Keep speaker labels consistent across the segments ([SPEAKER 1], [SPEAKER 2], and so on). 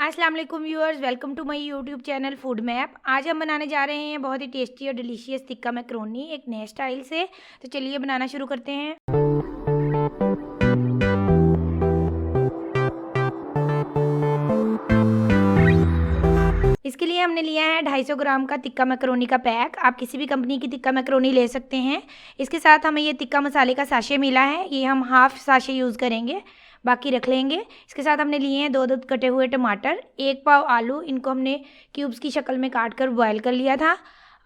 [SPEAKER 1] अस्सलाम वालेकुम viewers, welcome to my YouTube channel Food Map. आज हम बनाने जा रहे हैं बहुत ही टेस्टी और डिलीशियस टिक्का मैकरोनी एक नए स्टाइल से। तो चलिए बनाना शुरू करते हैं। इसके लिए हमने लिया है 250 ग्राम का टिक्का मैकरोनी का पैक। आप किसी भी कंपनी की टिक्का मैकरोनी ले सकते हैं। इसके साथ हमें ये टिक्का मसाले का साशे मिला है, ये हम हाफ साशे यूज़ करेंगे, बाकी रख लेंगे। इसके साथ हमने लिए हैं 2 कटे हुए टमाटर, 1 पाव आलू, इनको हमने क्यूब्स की शक्ल में काट कर बॉयल कर लिया था।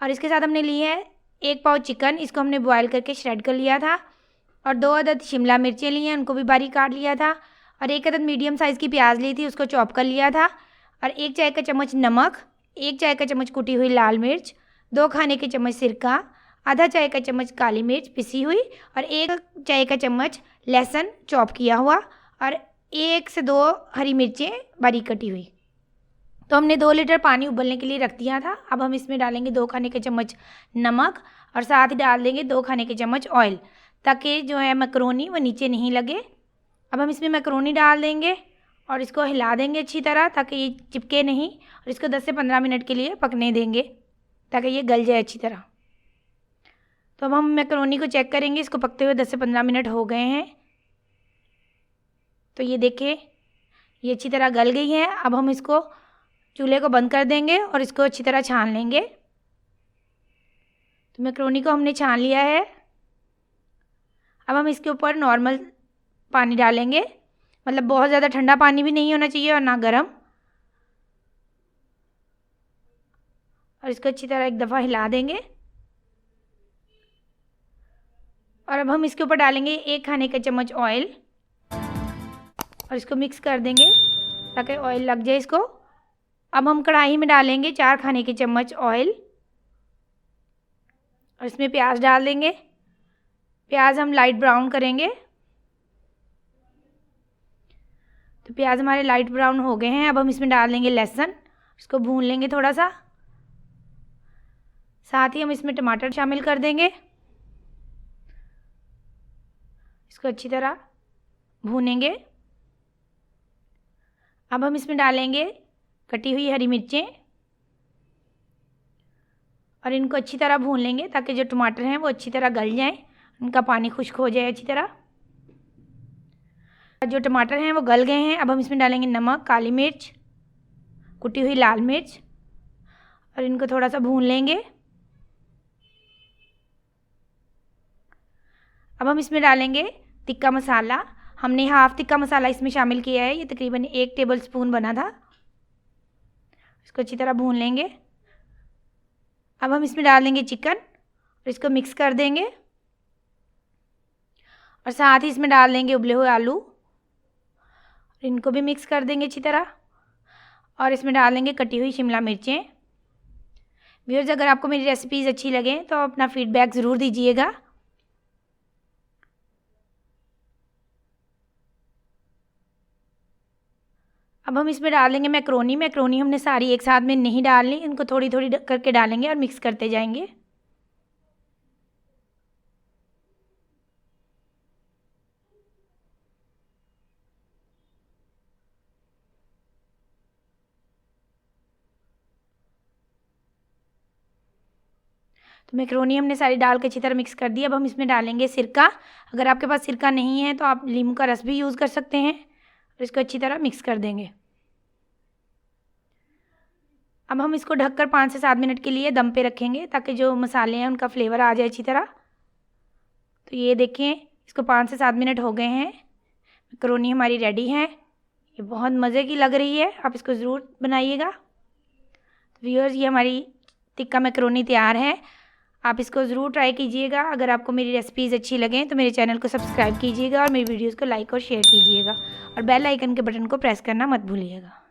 [SPEAKER 1] और इसके साथ हमने लिए है 1 पाव चिकन, इसको हमने बॉयल करके श्रेड कर लिया था। और 2 अदद शिमला मिर्चें ली हैं, उनको भी बारीक काट लिया था। और 1 अदद मीडियम साइज़ की प्याज ली थी, उसको चॉप कर लिया था। और 1 चाय का चम्मच नमक, 1 चाय का चम्मच कुटी हुई लाल मिर्च, 2 खाने के चम्मच सिरका, आधा चाय का चम्मच काली मिर्च पिसी हुई, और 1 चाय का चम्मच लहसुन चॉप किया हुआ, और 1 से 2 हरी मिर्चें बारीक कटी हुई। तो हमने 2 लीटर पानी उबलने के लिए रख दिया था। अब हम इसमें डालेंगे 2 खाने के चम्मच नमक, और साथ ही डाल देंगे 2 खाने के चम्मच ऑयल, ताकि जो है मैकरोनी वो नीचे नहीं लगे। अब हम इसमें मैकरोनी डाल देंगे और इसको हिला देंगे अच्छी तरह, ताकि ये चिपके नहीं। और इसको 10 से 15 मिनट के लिए पकने देंगे, ताकि ये गल जाए अच्छी तरह। तो अब हम मैकरोनी को चेक करेंगे, इसको पकते हुए 10 से 15 मिनट हो गए हैं। तो ये देखिए, ये अच्छी तरह गल गई है। अब हम इसको चूल्हे को बंद कर देंगे और इसको अच्छी तरह छान लेंगे। तो मैकरोनी को हमने छान लिया है। अब हम इसके ऊपर नॉर्मल पानी डालेंगे, मतलब बहुत ज़्यादा ठंडा पानी भी नहीं होना चाहिए और ना गर्म। और इसको अच्छी तरह एक दफ़ा हिला देंगे। और अब हम इसके ऊपर डालेंगे 1 खाने का चम्मच ऑयल, और इसको मिक्स कर देंगे ताकि ऑयल लग जाए इसको। अब हम कढ़ाई में डालेंगे 4 खाने के चम्मच ऑयल, और इसमें प्याज डाल देंगे। प्याज हम लाइट ब्राउन करेंगे। तो प्याज हमारे लाइट ब्राउन हो गए हैं। अब हम इसमें डाल देंगे लहसुन, इसको भून लेंगे थोड़ा सा। साथ ही हम इसमें टमाटर शामिल कर देंगे, इसको अच्छी तरह भूनेंगे। अब हम इसमें डालेंगे कटी हुई हरी मिर्चें, और इनको अच्छी तरह भून लेंगे ताकि जो टमाटर हैं वो अच्छी तरह गल जाएं, उनका पानी खुश्क हो जाए अच्छी तरह। जो टमाटर हैं वो गल गए हैं। अब हम इसमें डालेंगे नमक, काली मिर्च, कुटी हुई लाल मिर्च, और इनको थोड़ा सा भून लेंगे। अब हम इसमें डालेंगे टिक्का मसाला। हमने हाफ टिक्का मसाला इसमें शामिल किया है, ये तकरीबन 1 टेबल स्पून बना था। इसको अच्छी तरह भून लेंगे। अब हम इसमें डाल देंगे चिकन, और इसको मिक्स कर देंगे। और साथ ही इसमें डाल देंगे उबले हुए आलू, और इनको भी मिक्स कर देंगे अच्छी तरह। और इसमें डाल देंगे कटी हुई शिमला मिर्चें। व्यूअर्स, अगर आपको मेरी रेसिपीज़ अच्छी लगें तो अपना फीडबैक ज़रूर दीजिएगा। अब हम इसमें डाल देंगे मैकरोनी। मैकरोनी हमने सारी एक साथ में नहीं डालनी, इनको थोड़ी थोड़ी करके डालेंगे और मिक्स करते जाएंगे। तो मैकरोनी हमने सारी डाल के अच्छी तरह मिक्स कर दी। अब हम इसमें डालेंगे सिरका। अगर आपके पास सिरका नहीं है तो आप नींबू का रस भी यूज़ कर सकते हैं, और इसको अच्छी तरह मिक्स कर देंगे। अब हम इसको ढककर 5 से 7 मिनट के लिए दम पे रखेंगे, ताकि जो मसाले हैं उनका फ्लेवर आ जाए अच्छी तरह। तो ये देखें, इसको 5 से 7 मिनट हो गए हैं। मैकरोनी हमारी रेडी है। ये बहुत मज़े की लग रही है, आप इसको ज़रूर बनाइएगा। तो व्यूअर्स, ये हमारी टिक्का मैकरोनी तैयार है। आप इसको ज़रूर ट्राई कीजिएगा। अगर आपको मेरी रेसिपीज़ अच्छी लगें तो मेरे चैनल को सब्सक्राइब कीजिएगा, और मेरी वीडियोज़ को लाइक और शेयर कीजिएगा, और बेल आइकन के बटन को प्रेस करना मत भूलिएगा।